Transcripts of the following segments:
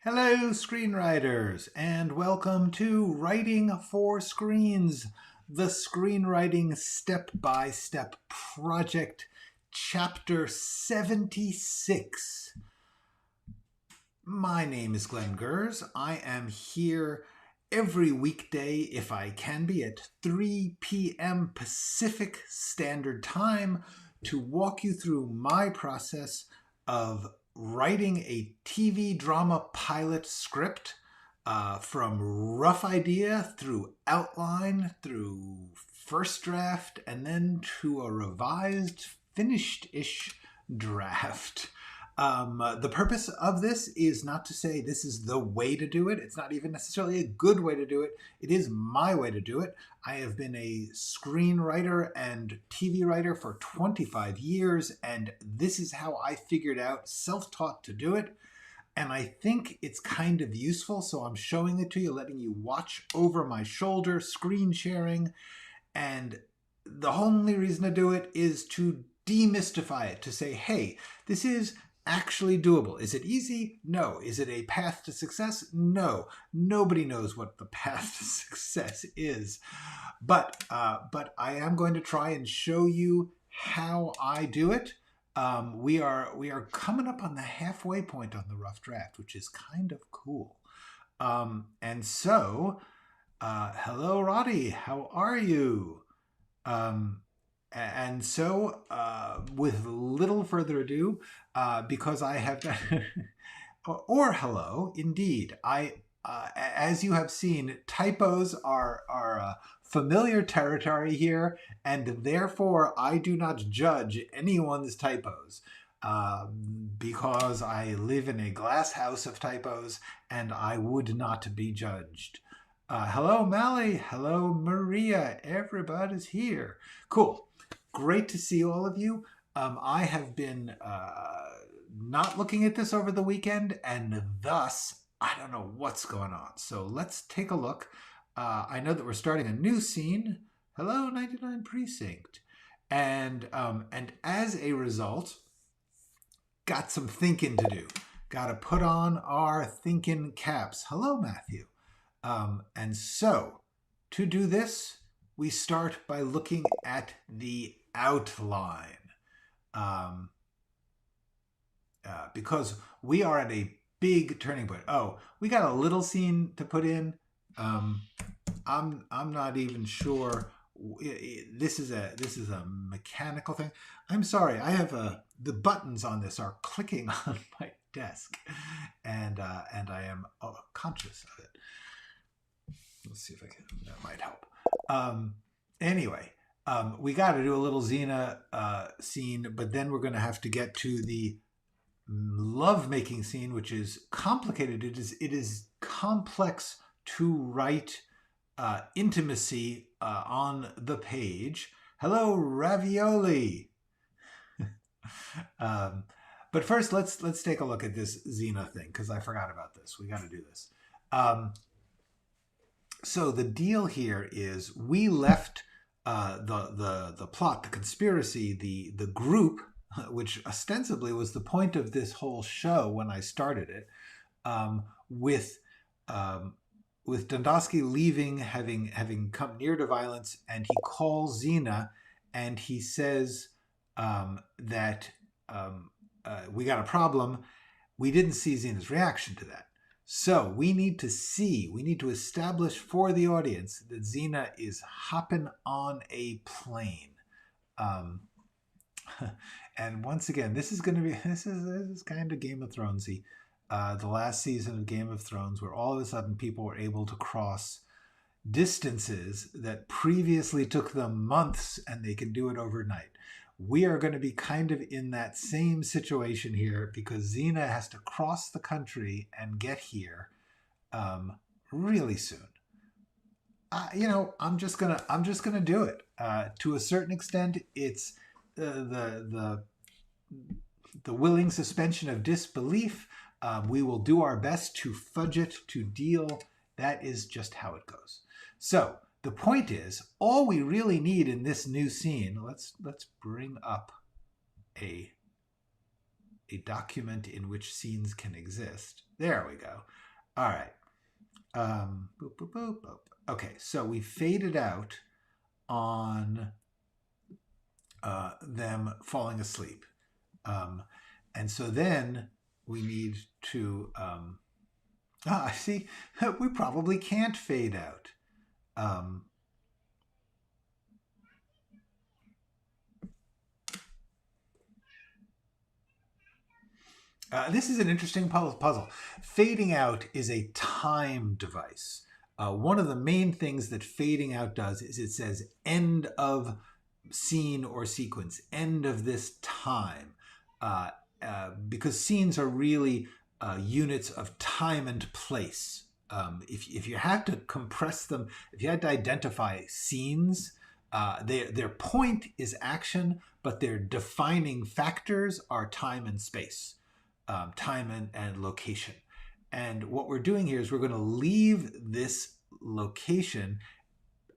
Hello, screenwriters, and welcome to Writing for Screens, the screenwriting step-by-step project, chapter 76. My name is Glenn Gers. I am here every weekday, if I can be, at 3 p.m. Pacific Standard Time to walk you through my process of writing a TV drama pilot script from rough idea through outline, through first draft, and then to a revised, finished-ish draft. The purpose of this is not to say this is the way to do it. It's not even necessarily a good way to do it. It is my way to do it. I have been a screenwriter and TV writer for 25 years, and this is how I figured out, self-taught, to do it. And I think it's kind of useful, so I'm showing it to you, letting you watch over my shoulder, screen sharing. And the only reason to do it is to demystify it, to say, hey, this is actually doable. Is it easy? No. Is it a path to success? No. Nobody knows what the path to success is. But I am going to try and show you how I do it. We are coming up on the halfway point on the rough draft, which is kind of cool. And so, hello, Roddy. How are you? And so, with little further ado, because I have done, or hello, indeed, as you have seen, typos are familiar territory here, and therefore I do not judge anyone's typos, because I live in a glass house of typos, and I would not be judged. Hello, Mally. Hello, Maria. Everybody's here. Cool. Great to see all of you. I have been not looking at this over the weekend, and thus I don't know what's going on. So let's take a look. I know that we're starting a new scene. Hello, 99 Precinct. And as a result, got some thinking to do. Got to put on our thinking caps. Hello, Matthew. And so to do this, we start by looking at the outline, because we are at a big turning point. Oh, we got a little scene to put in. I'm not even sure. This is a mechanical thing. I'm sorry. I have the buttons on this are clicking on my desk, and I am conscious of it. Let's see if I can. That might help. Anyway, we got to do a little Zena scene, but then we're going to have to get to the love-making scene, which is complicated. It is complex to write intimacy on the page. Hello, Ravioli. But first, let's take a look at this Zena thing, because I forgot about this. We got to do this. So the deal here is we left the plot, the conspiracy, the group, which ostensibly was the point of this whole show when I started it, with Dondosky leaving, having come near to violence, and he calls Zena, and he says that we got a problem. We didn't see Zena's reaction to that. So we need to establish for the audience that Zena is hopping on a plane. And once again, this is kind of Game of Thronesy. The last season of Game of Thrones, where all of a sudden people were able to cross distances that previously took them months, and they can do it overnight. We are going to be kind of in that same situation here, because Zena has to cross the country and get here really soon. I'm just gonna do it. To a certain extent, it's the willing suspension of disbelief. We will do our best to fudge it, to deal. That is just how it goes. So the point is, all we really need in this new scene, let's bring up a a document in which scenes can exist. There we go. All right. Boop, boop, boop, boop. Okay, so we faded out on them falling asleep. And so then we need to, I see, we probably can't fade out. This is an interesting puzzle. Fading out is a time device. One of the main things that fading out does is it says end of scene or sequence, end of this time. Because scenes are really units of time and place. If you had to compress them, if you had to identify scenes, their point is action, but their defining factors are time and space, time and location. And what we're doing here is we're going to leave this location,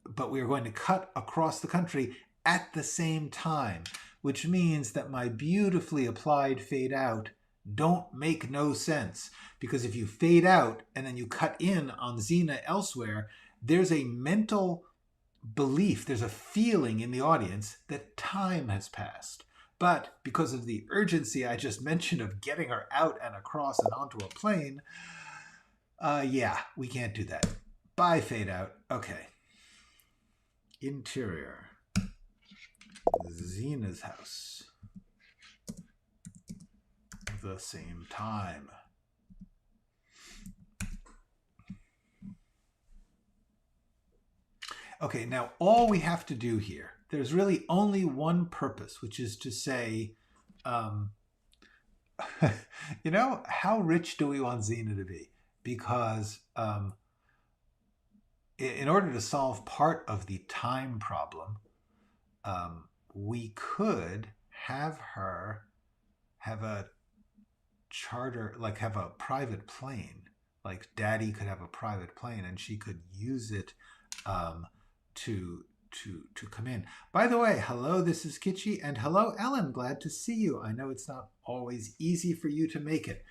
but we are going to cut across the country at the same time, which means that my beautifully applied fade out don't make no sense. Because if you fade out and then you cut in on Zena elsewhere, there's a mental belief, there's a feeling in the audience that time has passed. But because of the urgency I just mentioned of getting her out and across and onto a plane, yeah, we can't do that. Bye, fade out. Okay. Interior. Zena's house. The same time. Okay, now all we have to do here, there's really only one purpose, which is to say, you know, how rich do we want Zena to be? Because in order to solve part of the time problem, we could have her have a charter, like have a private plane. Like Daddy could have a private plane and she could use it to come in. By the way, hello, this is Kitschy, and hello, Ellen. Glad to see you. I know it's not always easy for you to make it.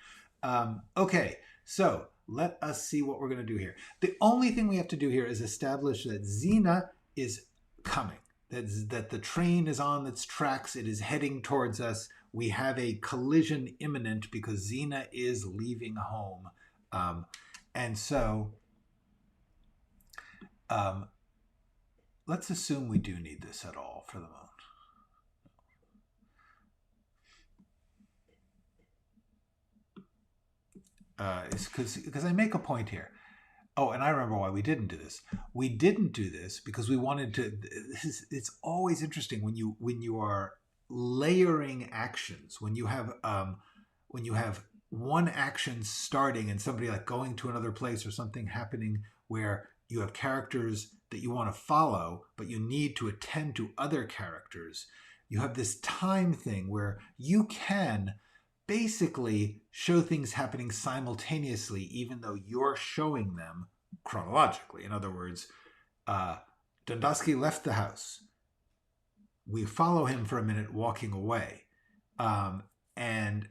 Okay, so let us see what we're going to do here. The only thing we have to do here is establish that Zena is coming, that the train is on its tracks. It is heading towards us. We have a collision imminent because Zena is leaving home. And so let's assume we do need this at all for the moment. Because I make a point here. Oh, and I remember why we didn't do this. We didn't do this because we wanted to. It's always interesting when you are layering actions. When you have one action starting and somebody like going to another place or something happening where you have characters that you want to follow, but you need to attend to other characters. You have this time thing where you can basically show things happening simultaneously, even though you're showing them chronologically. In other words, Dundowski left the house. We follow him for a minute walking away. And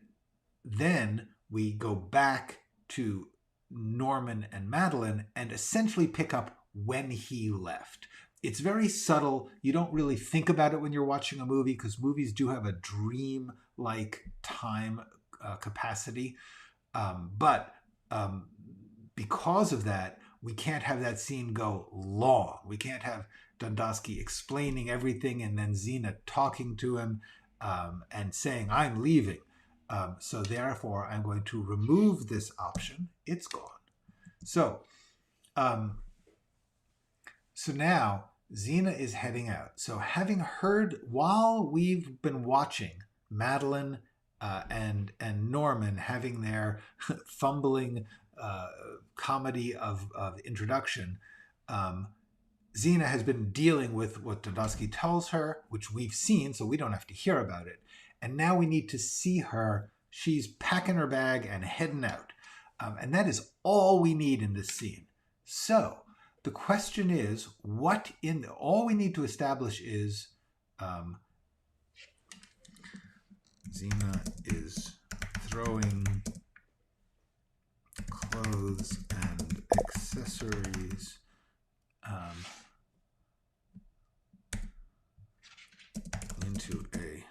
then we go back to Norman and Madeline and essentially pick up when he left. It's very subtle. You don't really think about it when you're watching a movie because movies do have a dream-like time capacity. But because of that, we can't have that scene go long. We can't have Dundowski explaining everything and then Zena talking to him and saying, I'm leaving. So therefore, I'm going to remove this option. It's gone. So now Zena is heading out. So having heard, while we've been watching Madeline and Norman having their fumbling comedy of introduction, Zena has been dealing with what Dundowski tells her, which we've seen, so we don't have to hear about it. And now we need to see her. She's packing her bag and heading out. And that is all we need in this scene. So the question is, all we need to establish is Zena is throwing clothes and accessories into a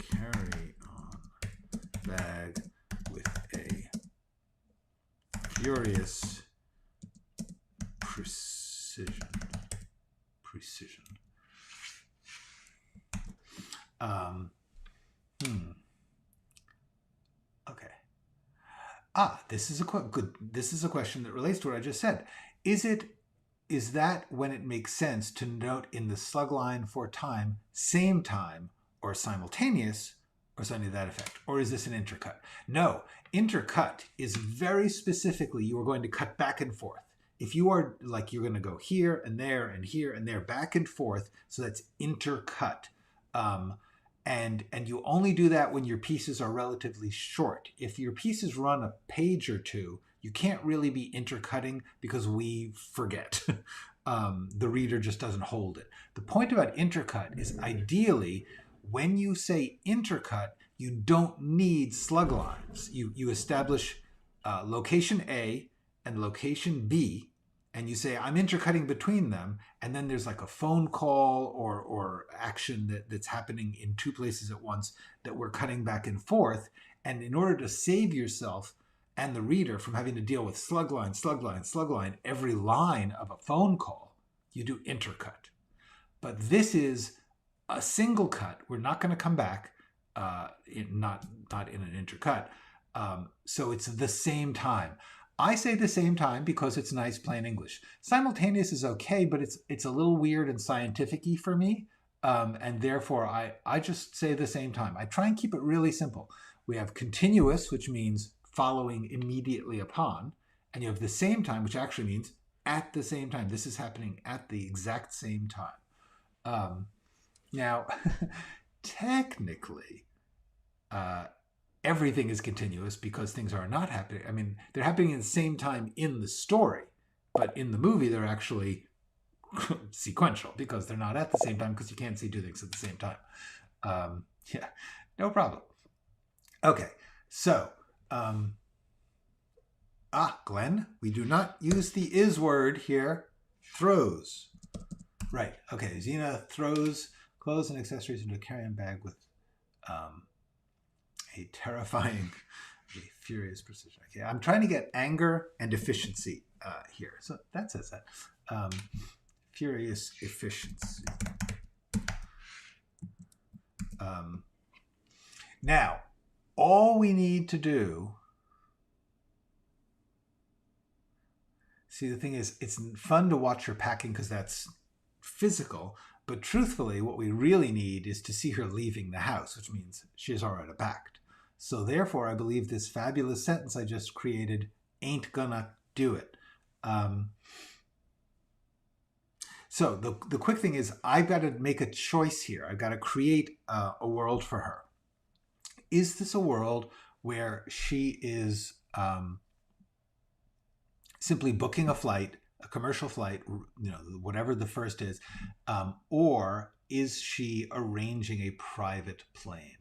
carry-on bag with a furious precision. Okay. This is a question that relates to what I just said. Is that when it makes sense to note in the slug line for time, same time, or simultaneous, or something to that effect? Or is this an intercut? No, intercut is very specifically, you are going to cut back and forth. If you are like, you're going to go here and there and here and there, back and forth, so that's intercut. And you only do that when your pieces are relatively short. If your pieces run a page or two, you can't really be intercutting because we forget. The reader just doesn't hold it. The point about intercut is ideally, when you say intercut, you don't need slug lines. You establish location A and location B, and you say, I'm intercutting between them, and then there's like a phone call or action that's happening in two places at once that we're cutting back and forth. And in order to save yourself and the reader from having to deal with slug line, every line of a phone call, you do intercut. But this is a single cut. We're not going to come back, not in an intercut. So it's the same time. I say the same time because it's nice plain English. Simultaneous is okay, but it's a little weird and scientific-y for me. And therefore, I just say the same time. I try and keep it really simple. We have continuous, which means following immediately upon. And you have the same time, which actually means at the same time. This is happening at the exact same time. Now, technically, everything is continuous because things are not happening. I mean, they're happening at the same time in the story, but in the movie, they're actually sequential because they're not at the same time because you can't see two things at the same time. Yeah, no problem. Okay, so, Glenn, we do not use the is word here. Throws. Right, okay, Zena throws clothes and accessories into a carry-on bag with a terrifying, furious precision. Okay, I'm trying to get anger and efficiency here. So that says that. Furious efficiency. Now, all we need to do... See, the thing is, it's fun to watch her packing because that's physical. But truthfully, what we really need is to see her leaving the house, which means she's already packed. So therefore, I believe this fabulous sentence I just created ain't gonna do it. So the quick thing is I've got to make a choice here. I've got to create a world for her. Is this a world where she is simply booking a flight, a commercial flight, whatever the first is, or is she arranging a private plane?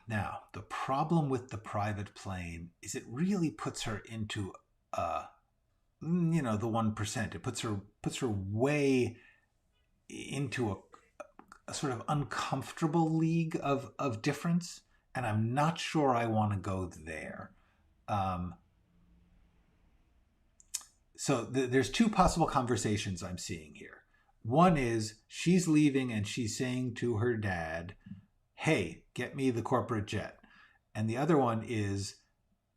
Now, the problem with the private plane is it really puts her into, the 1%. It puts her way into a sort of uncomfortable league of difference, and I'm not sure I want to go there. So there's two possible conversations I'm seeing here. One is she's leaving and she's saying to her dad, hey, get me the corporate jet. And the other one is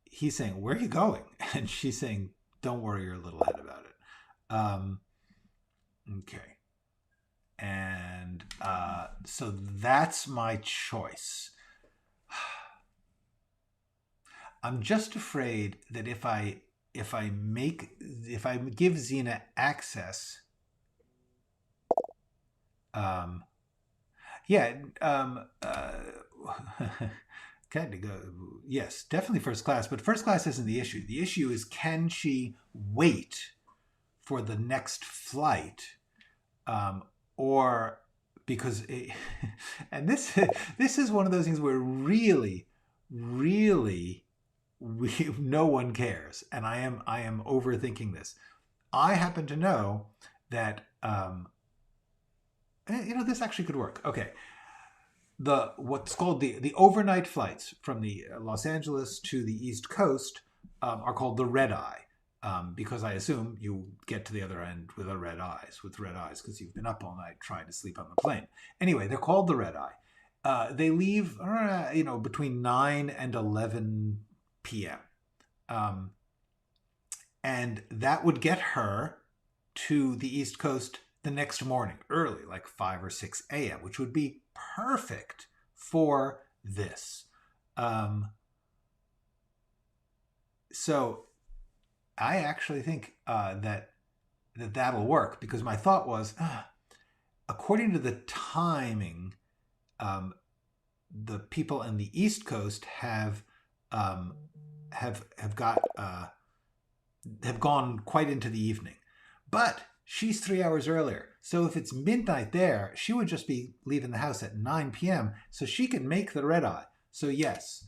he's saying, where are you going? And she's saying, don't worry your little head about it. Okay. And so that's my choice. I'm just afraid that if I give Zena access, yes, definitely first class, but first class isn't the issue. The issue is, can she wait for the next flight, or because and this is one of those things where really no one cares, and I am overthinking this. I happen to know that this actually could work. Okay, what's called the overnight flights from the Los Angeles to the East Coast are called the red eye. Because I assume you get to the other end with red eyes, because you've been up all night trying to sleep on the plane. Anyway, they're called the red eye. They leave, between 9 and 11 p.m. And that would get her to the East Coast the next morning, early, like 5 or 6 a.m., which would be perfect for this. So I actually think that'll work, because my thought was, according to the timing, the people in the East Coast have gone quite into the evening, but she's 3 hours earlier. So if it's midnight there, she would just be leaving the house at 9 p.m. so she can make the red eye. So yes.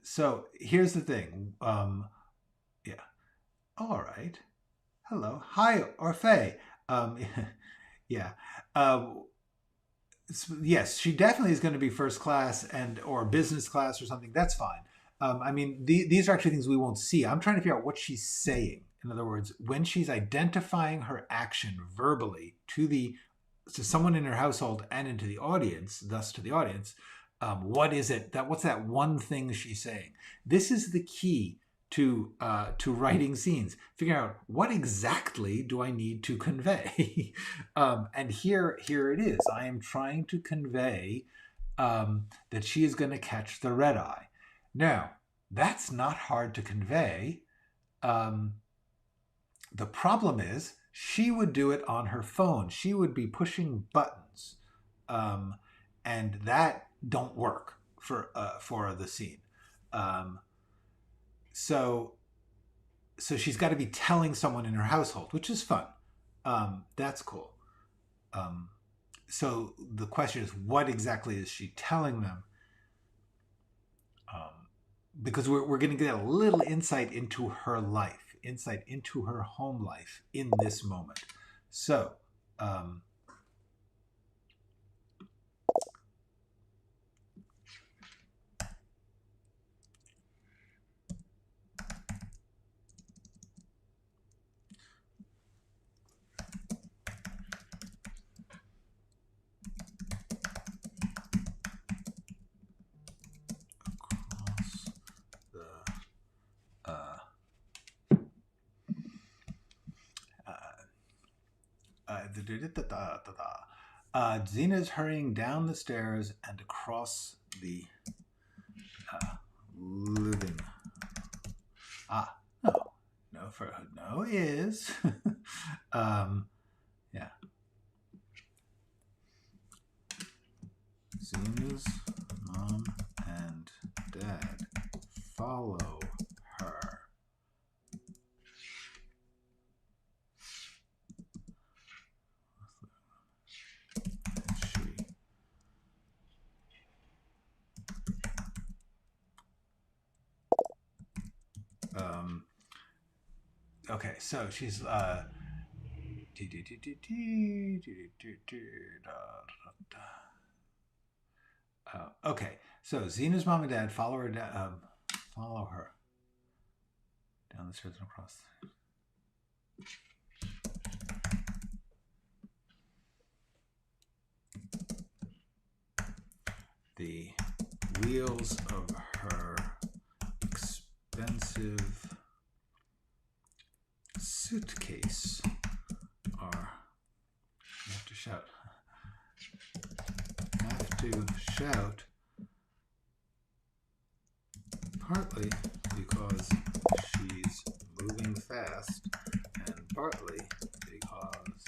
So here's the thing. Yeah. All right. Hello. Hi, Orfei. Yeah. Yes, she definitely is going to be first class or business class or something. That's fine. I mean, these are actually things we won't see. I'm trying to figure out what she's saying. In other words, when she's identifying her action verbally to someone in her household and into the audience, thus to the audience, what is it what's that one thing she's saying? This is the key to writing scenes. Figure out what exactly do I need to convey. And here it is. I am trying to convey that she is going to catch the red eye. Now, that's not hard to convey. The problem is she would do it on her phone. She would be pushing buttons, and that don't work for the scene. So she's got to be telling someone in her household, which is fun. That's cool. So the question is, what exactly is she telling them? Because we're going to get a little insight into her life, insight into her home life in this moment. So, Zena's hurrying down the stairs and across the living. No is. Yeah. Zena's mom and dad follow her. Okay, so she's okay, so Zena's mom and dad follow her down the stairs and across. The wheels of her expensive suitcase are have to shout partly because she's moving fast and partly because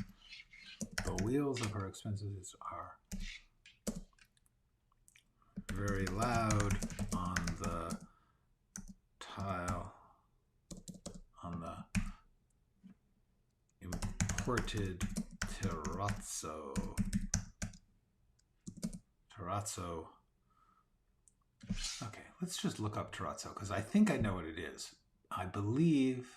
the wheels of her expenses are very loud on the tile on the imported Terrazzo. Terrazzo. Okay, let's just look up terrazzo because I think I know what it is. I believe.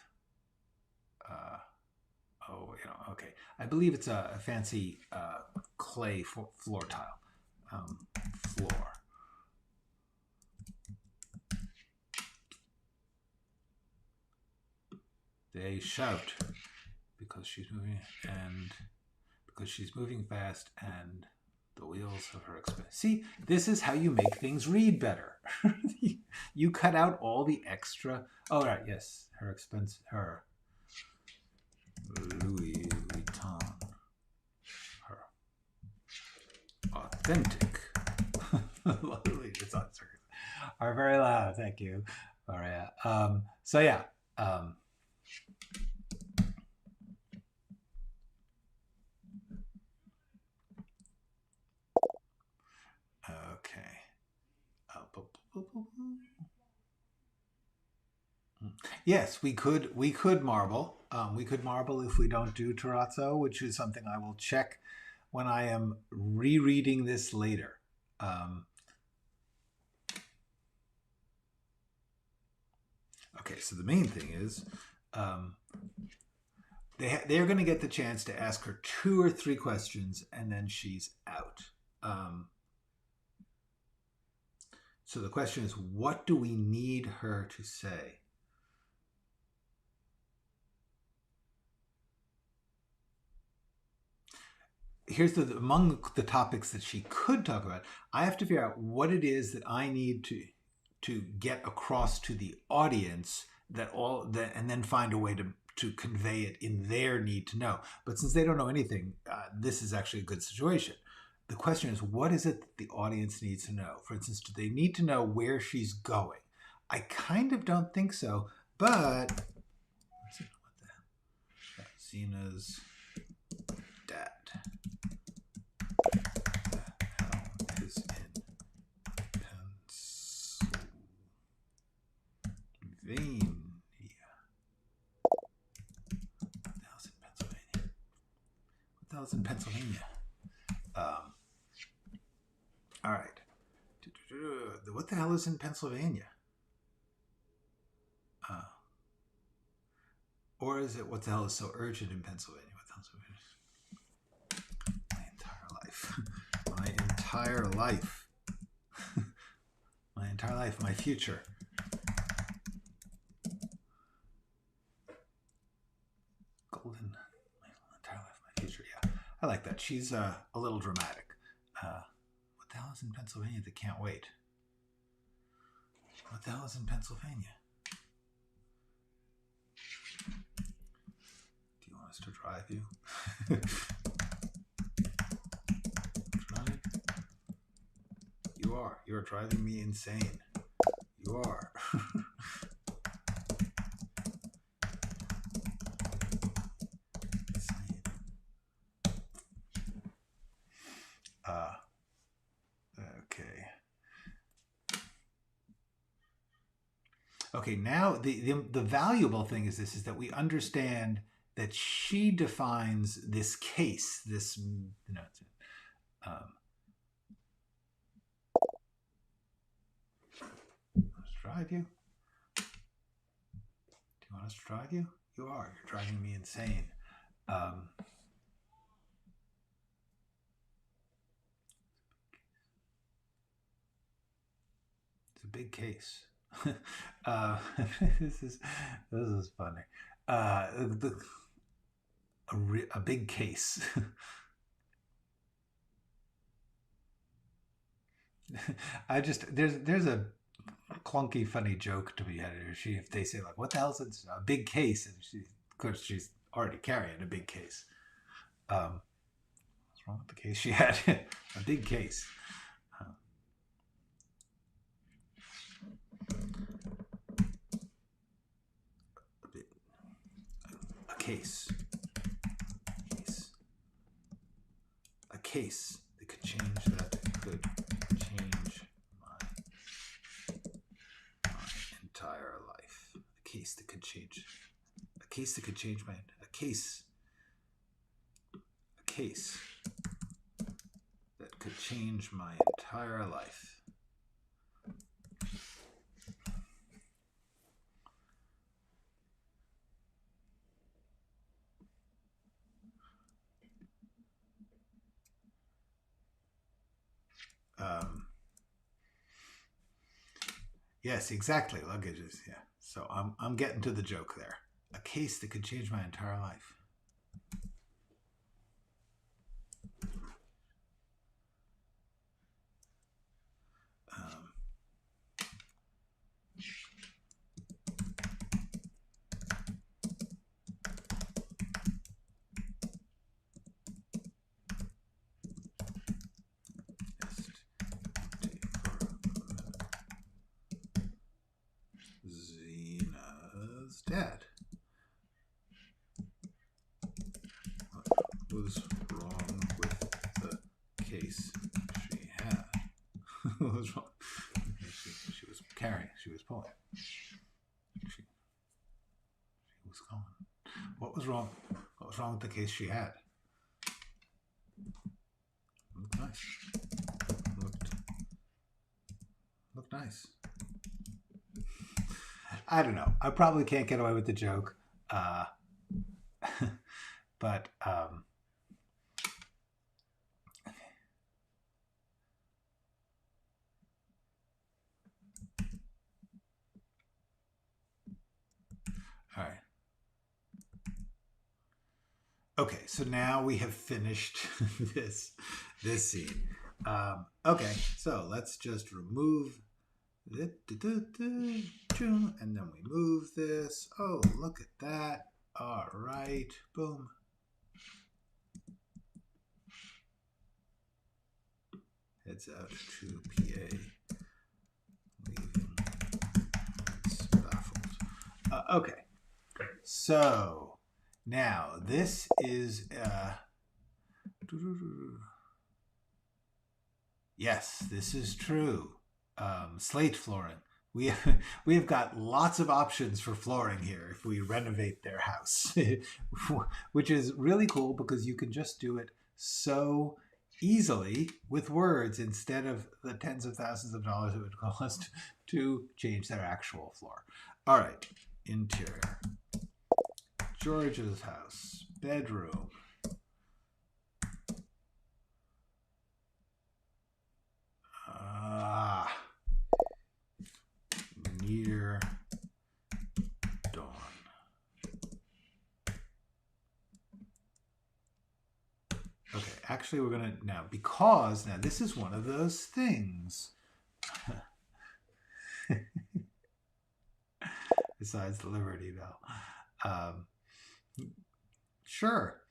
Okay. I believe it's a fancy clay floor tile. Floor. They shout because she's moving fast and the wheels of her expense. See, this is how you make things read better. You cut out all the extra. Oh, right, yes, her expense, her Louis Vuitton, her authentic. It's on circuit. Are very loud. Thank you, Maria. So yeah. Okay. Yes, we could marble. We could marble if we don't do terrazzo, which is something I will check when I am rereading this later. Okay, so the main thing is they're going to get the chance to ask her 2 or 3 questions, and then she's out. So the question is, what do we need her to say? Here's among the topics that she could talk about, I have to figure out what it is that I need to get across to the audience and then find a way to convey it in their need to know. But since they don't know anything, this is actually a good situation. The question is, what is it that the audience needs to know? For instance, do they need to know where she's going? I kind of don't think so, but what the hell? Zena's dad. The hell is in Pennsylvania? What the hell's in Pennsylvania? What the hell's in Pennsylvania? All right. What the hell is in Pennsylvania? Or is it what the hell is so urgent in Pennsylvania? What the hell is so urgent? My entire life. My entire life. My entire life. My future. Golden. My entire life. My future. Yeah. I like that. She's a little dramatic. What the hell is in Pennsylvania that can't wait? What the hell is in Pennsylvania? Do you want us to drive you? Drive? You are. You're driving me insane. You are. Insane. Okay. Okay, now the valuable thing is that we understand that she defines this case, this, let's drive you? Do you want us to drive you? You are. You're driving me insane. It's a big case. This is funny. A big case. There's a clunky funny joke to be added. If they say like, what the hell is it? A big case, and of course she's already carrying a big case. What's wrong with the case she had? A big case. A case that could change my entire life. A case that could change my case that could change my entire life. Yes, exactly. Luggages. Yeah. So I'm getting to the joke there. A case that could change my entire life. Zena's dad. What was wrong with the case she had? What was wrong? She was carrying. She was pulling. She was going. What was wrong? What was wrong with the case she had? Looked nice. Looked nice. I don't know. I probably can't get away with the joke. But all right. Okay, so now we have finished this scene. Okay, so let's just remove it, and then we move this. Oh, look at that. All right, boom. Heads out to PA, leaving baffled. Okay, so now this is yes, this is true. Slate flooring. We have got lots of options for flooring here if we renovate their house, which is really cool because you can just do it so easily with words instead of the tens of thousands of dollars it would cost to change their actual floor. All right, interior. George's house, bedroom. Near dawn. Okay, actually we're gonna now, because now this is one of those things. Besides the Liberty Bell. Sure.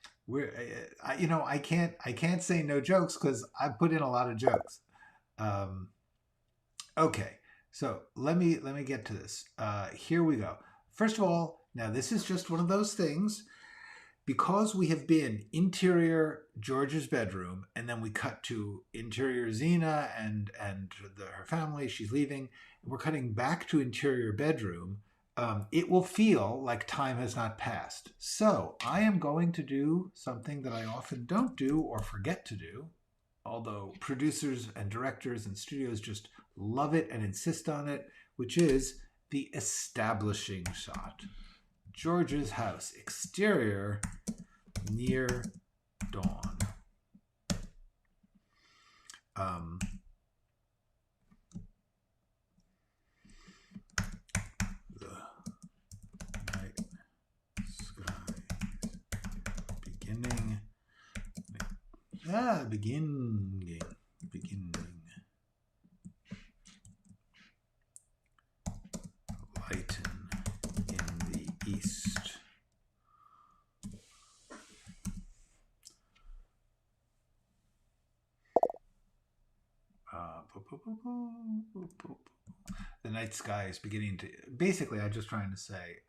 I can't say no jokes because I put in a lot of jokes. Okay, so let me get to this. Here we go. First of all, now this is just one of those things. Because we have been interior George's bedroom, and then we cut to interior Zena and her family. She's leaving. We're cutting back to interior bedroom. It will feel like time has not passed. So I am going to do something that I often don't do or forget to do, although producers and directors and studios just love it and insist on it, which is the establishing shot. George's house, exterior, near dawn. The night sky beginning. Beginning. Lighten in the east. The night sky is beginning to. Basically, I'm just trying to say.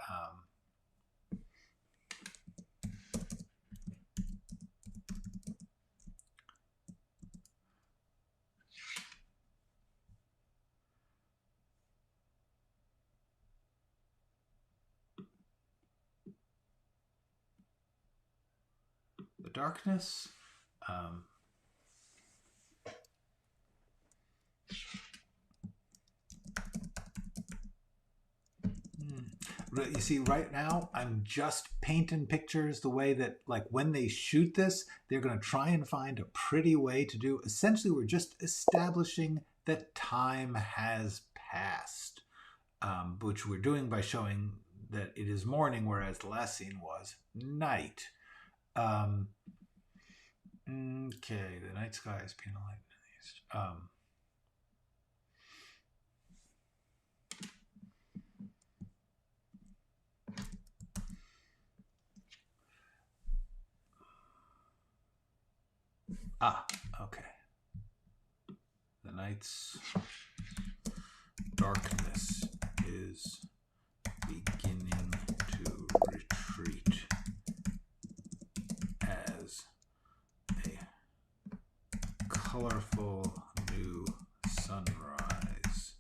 The darkness You see, right now, I'm just painting pictures the way that, like, when they shoot this, they're going to try and find a pretty way to do. Essentially, we're just establishing that time has passed, which we're doing by showing that it is morning, whereas the last scene was night. Okay, the night sky is painted light in the east. Okay. The night's darkness is beginning to retreat as a colorful new sunrise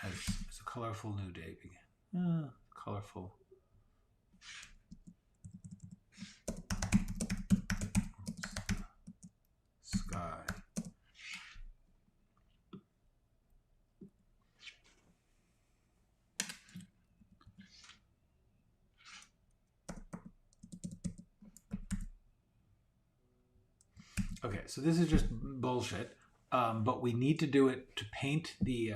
as a colorful new day begins. Colorful. Sky. Okay, so this is just bullshit, but we need to do it to paint the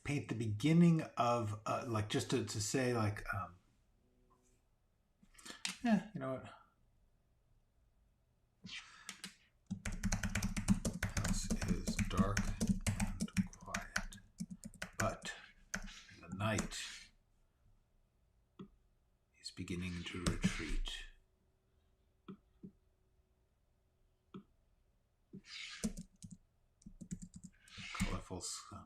paint the beginning of like, just to say, like, yeah, you know what? House is dark and quiet, but the night is beginning to retreat. Colorful sun.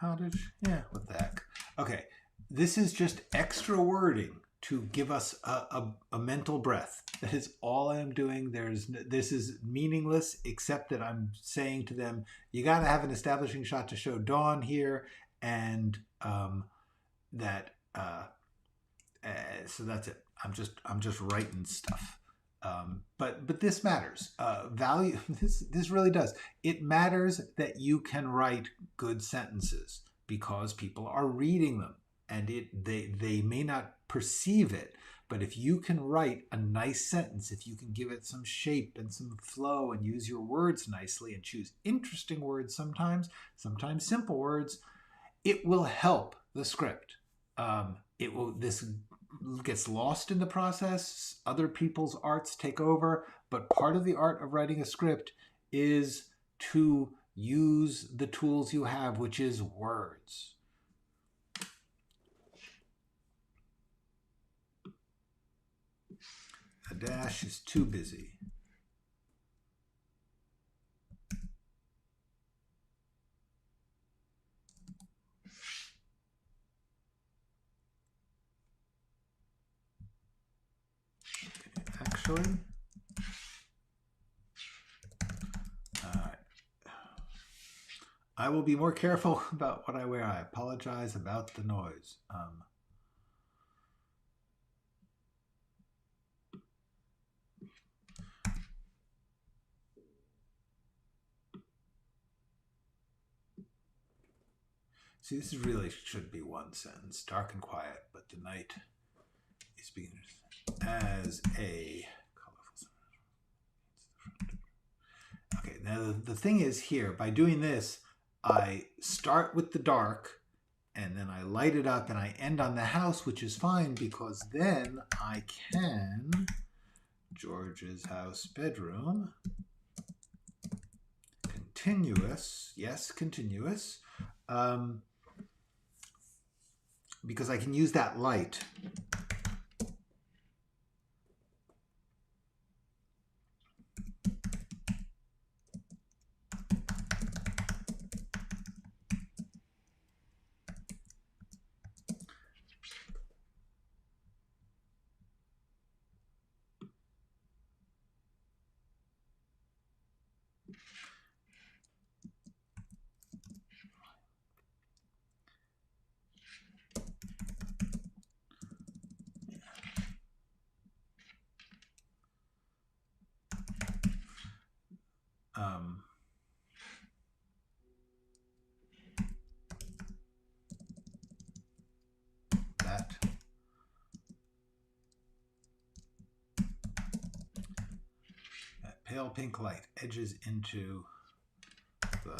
Cottage. Yeah, what the heck. Okay, this is just extra wording to give us a mental breath. That is all I'm doing. This is meaningless, except that I'm saying to them, you got to have an establishing shot to show dawn here, and that so that's it. I'm just writing stuff. But this matters. Value. This really does. It matters that you can write good sentences because people are reading them, and they may not perceive it. But if you can write a nice sentence, if you can give it some shape and some flow and use your words nicely and choose interesting words sometimes simple words, it will help the script. This gets lost in the process. Other people's arts take over, but part of the art of writing a script is to use the tools you have, which is words. A dash is too busy. Actually, I will be more careful about what I wear. I apologize about the noise. See, this really should be one sentence. Dark and quiet, but the night is beginning as a colorful. Okay, now the thing is here, by doing this, I start with the dark, and then I light it up, and I end on the house, which is fine, because then I can, George's house bedroom, continuous, yes, continuous, because I can use that light. that pale pink light edges into the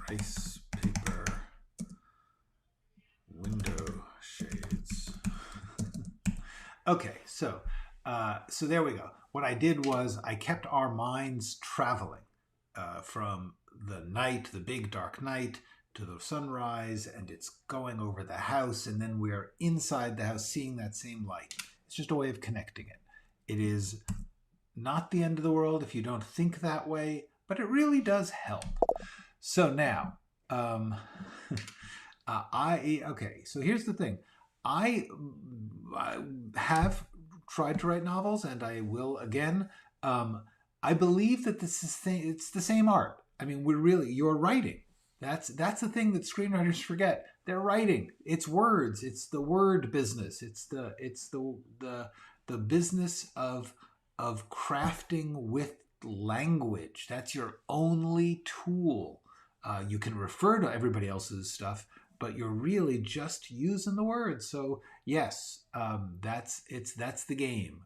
rice paper window shades. Okay, so there we go. What I did was I kept our minds traveling from the night, the big dark night, to the sunrise, and it's going over the house, and then we're inside the house seeing that same light. It's just a way of connecting it. It is not the end of the world if you don't think that way, but it really does help. So now, okay, so here's the thing. I have tried to write novels, and I will again. I believe that it's the same art. I mean, you're writing. That's the thing that screenwriters forget. They're writing. It's words. It's the word business. It's the business of crafting with language. That's your only tool. You can refer to everybody else's stuff, but you're really just using the words. So yes, that's the game.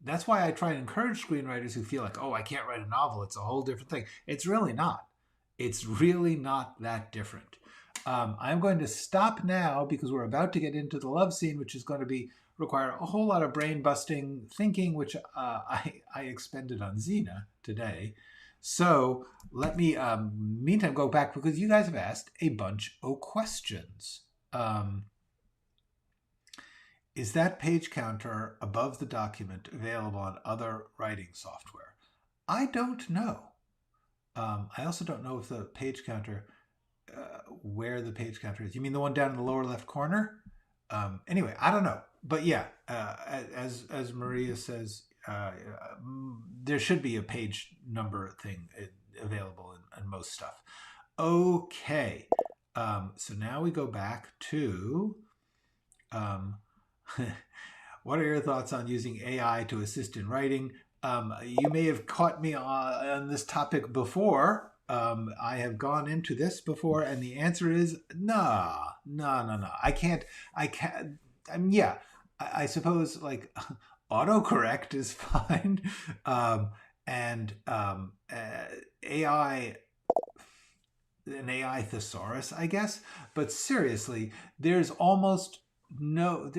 That's why I try and encourage screenwriters who feel like, oh, I can't write a novel. It's a whole different thing. It's really not. It's really not that different. I'm going to stop now because we're about to get into the love scene, which is going to require a whole lot of brain-busting thinking, which I expended on Zena today. So let me, meantime, go back because you guys have asked a bunch of questions. Is that page counter above the document available on other writing software? I don't know. I also don't know if the page counter, where the page counter is. You mean the one down in the lower left corner? Anyway, I don't know. But yeah, as Maria says, there should be a page number thing available in most stuff. Okay, so now we go back to what are your thoughts on using AI to assist in writing? You may have caught me on this topic before. I have gone into this before, and the answer is no. I can't. Yeah, I suppose like autocorrect is fine, and AI, an AI thesaurus, I guess. But seriously, there's almost no.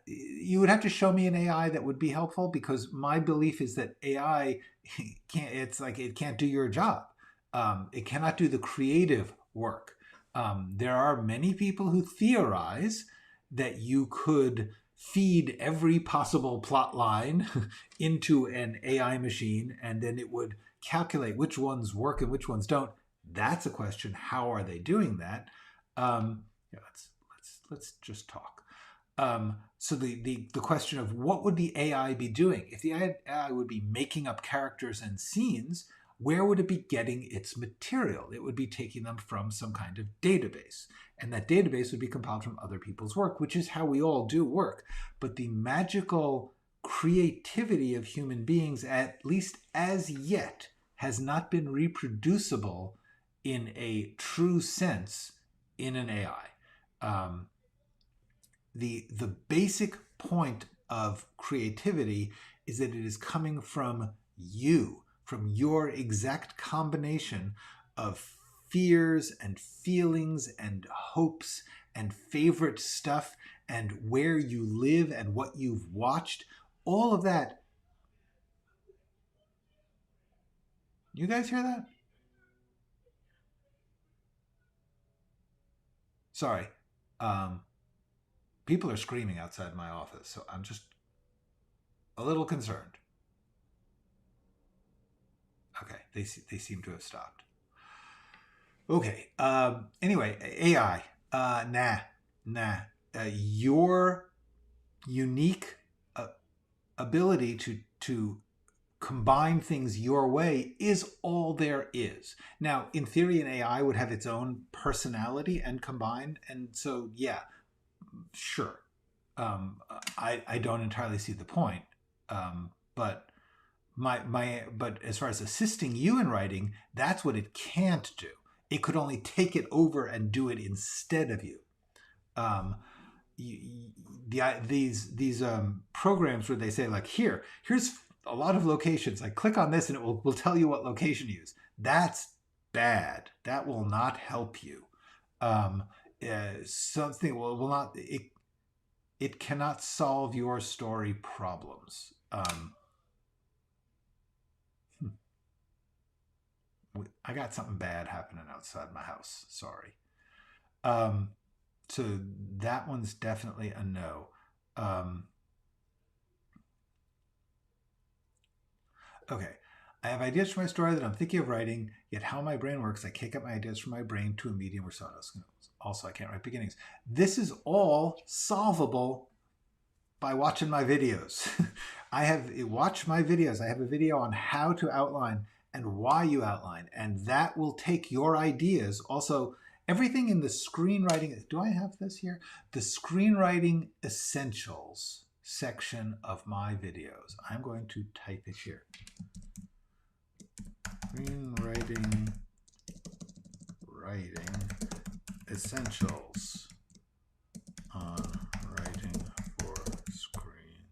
You would have to show me an AI that would be helpful, because my belief is that AI can't. It's like it can't do your job. It cannot do the creative work. There are many people who theorize that you could feed every possible plot line into an AI machine, and then it would calculate which ones work and which ones don't. That's a question. How are they doing that? Yeah, let's just talk. So the question of what would the AI be doing? If the AI would be making up characters and scenes, where would it be getting its material? It would be taking them from some kind of database. And that database would be compiled from other people's work, which is how we all do work. But the magical creativity of human beings, at least as yet, has not been reproducible in a true sense in an AI. The basic point of creativity is that it is coming from you, from your exact combination of fears and feelings and hopes and favorite stuff and where you live and what you've watched. All of that. You guys hear that? Sorry. People are screaming outside my office, so I'm just a little concerned. Okay, they seem to have stopped. Okay. Anyway, AI. Nah. Your unique ability to combine things your way is all there is. Now, in theory, an AI would have its own personality and combine. And so, yeah, sure. I don't entirely see the point. But but as far as assisting you in writing, that's what it can't do. It could only take it over and do it instead of you. Um, these programs where they say like, here's a lot of locations, like click on this and it will tell you what location to use. That's bad. That will not help you. Something will not, it cannot solve your story problems. I got something bad happening outside my house. Sorry. So that one's definitely a no. Okay. I have ideas for my story that I'm thinking of writing, yet how my brain works, I can't get my ideas from my brain to a medium or sonos. Also, I can't write beginnings. This is all solvable by watching my videos. Watch my videos. I have a video on how to outline and why you outline, and that will take your ideas. Also, everything in the screenwriting, do I have this here? The screenwriting essentials section of my videos. I'm going to type it here. Screenwriting essentials on writing for screen.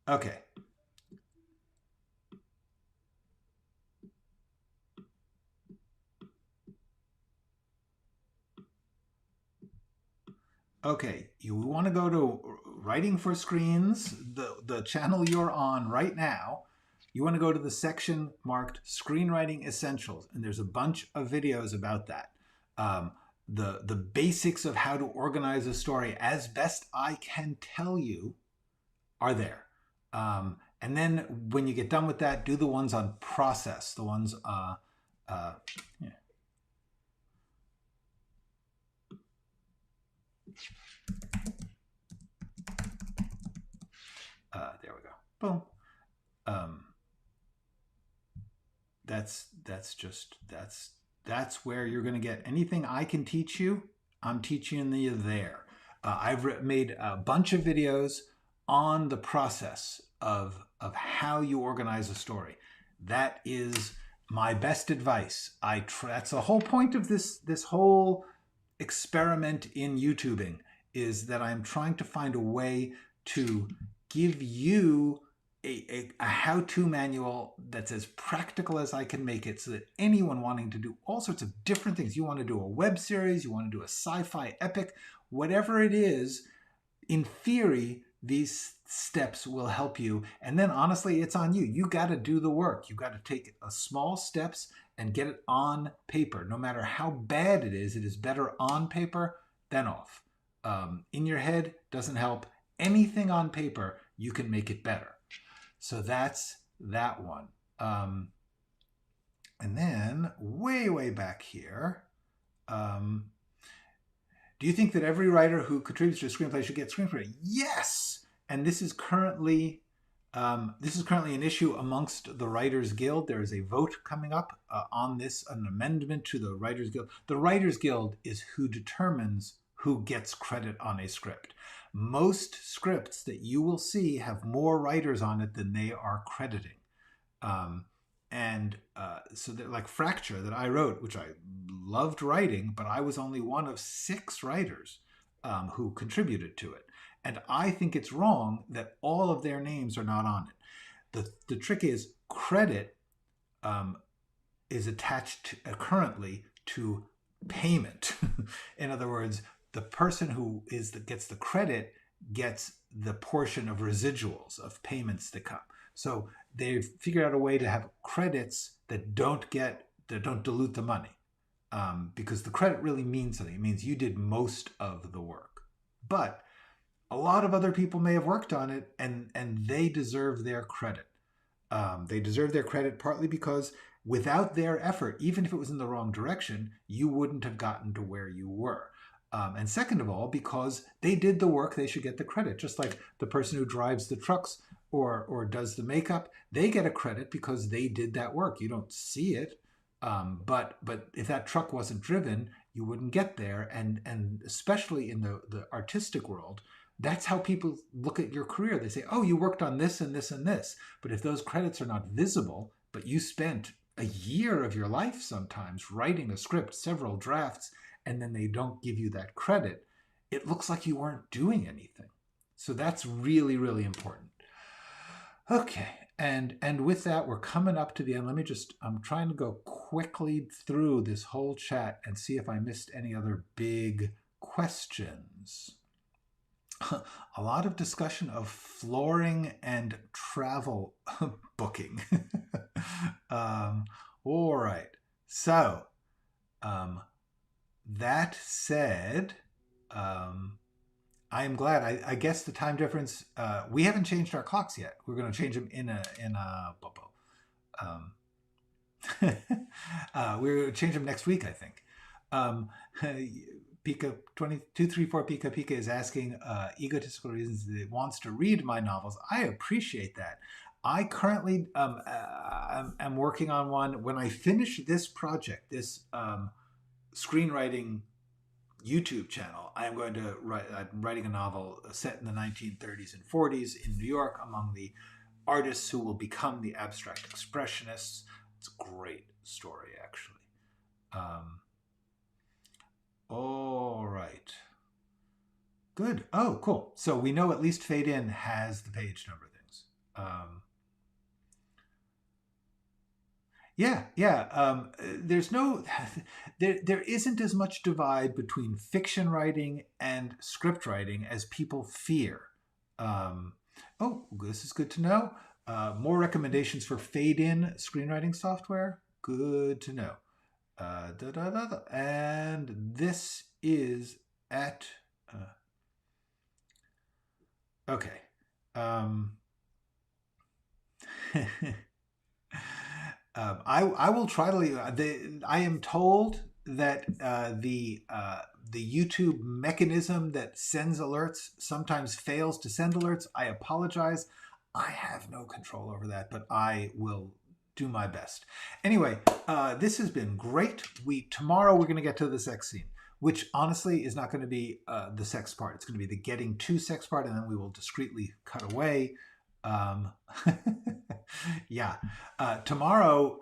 Okay. Okay, you want to go to Writing for Screens, the channel you're on right now. You want to go to the section marked Screenwriting Essentials, and there's a bunch of videos about that. The basics of how to organize a story, as best I can tell you, are there. And then when you get done with that, do the ones on process, the ones, yeah. There we go. Boom. That's where you're going to get anything I can teach you. I'm teaching you there. I've made a bunch of videos on the process of how you organize a story. That is my best advice. That's the whole point of this whole experiment in YouTubing, is that I'm trying to find a way to give you a how-to manual that's as practical as I can make it, so that anyone wanting to do all sorts of different things, you want to do a web series, you want to do a sci-fi epic, whatever it is, in theory, these steps will help you. And then honestly, it's on you. You got to do the work. You got to take small steps and get it on paper. No matter how bad it is better on paper than off. In your head doesn't help. Anything on paper, you can make it better. So that's that one. And then way back here, do you think that every writer who contributes to a screenplay should get screenplay? Yes! And this is currently an issue amongst the Writers Guild. There is a vote coming up on this, an amendment to the Writers Guild. The Writers Guild is who determines who gets credit on a script. Most scripts that you will see have more writers on it than they are crediting. So that, like Fracture that I wrote, which I loved writing, but I was only one of 6 writers who contributed to it. And I think it's wrong that all of their names are not on it. The trick is credit is attached currently to payment. In other words, the person who gets the credit gets the portion of residuals of payments that come. So they've figured out a way to have credits that don't dilute the money, because the credit really means something. It means you did most of the work, but a lot of other people may have worked on it, and they deserve their credit. They deserve their credit partly because without their effort, even if it was in the wrong direction, you wouldn't have gotten to where you were. And second of all, because they did the work, they should get the credit. Just like the person who drives the trucks or does the makeup, they get a credit because they did that work. You don't see it, but if that truck wasn't driven, you wouldn't get there. And especially in the artistic world, that's how people look at your career. They say, oh, you worked on this and this and this. But if those credits are not visible, but you spent a year of your life sometimes writing a script, several drafts, and then they don't give you that credit, it looks like you weren't doing anything. So that's really, really important. Okay, and with that, we're coming up to the end. I'm trying to go quickly through this whole chat and see if I missed any other big questions. A lot of discussion of flooring and travel booking. All right. So, that said, I am glad. I guess the time difference. We haven't changed our clocks yet. We're going to change them in a. We're going to change them next week, I think. Pika 2234 Pika Pika is asking egotistical reasons that it wants to read my novels. I appreciate that. I currently am working on one. When I finish this project, this screenwriting YouTube channel, I am going to write. I'm writing a novel set in the 1930s and 40s in New York among the artists who will become the abstract expressionists. It's a great story, actually. All right. Good. Oh, cool. So we know at least Fade In has the page number things. Yeah. There's no, there isn't as much divide between fiction writing and script writing as people fear. Oh, this is good to know. More recommendations for Fade In screenwriting software. Good to know. And this is at okay. I will try to leave. I am told that the YouTube mechanism that sends alerts sometimes fails to send alerts. I apologize. I have no control over that, but I will do my best. Anyway, this has been great. Tomorrow we're going to get to the sex scene, which honestly is not going to be the sex part. It's going to be the getting to sex part, and then we will discreetly cut away. Yeah. Tomorrow,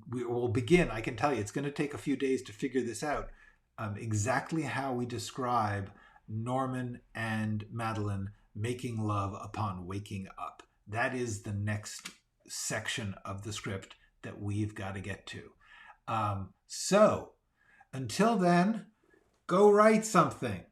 we will begin. I can tell you, it's going to take a few days to figure this out. Exactly how we describe Norman and Madeline making love upon waking up. That is the next section of the script that we've got to get to. So until then, go write something.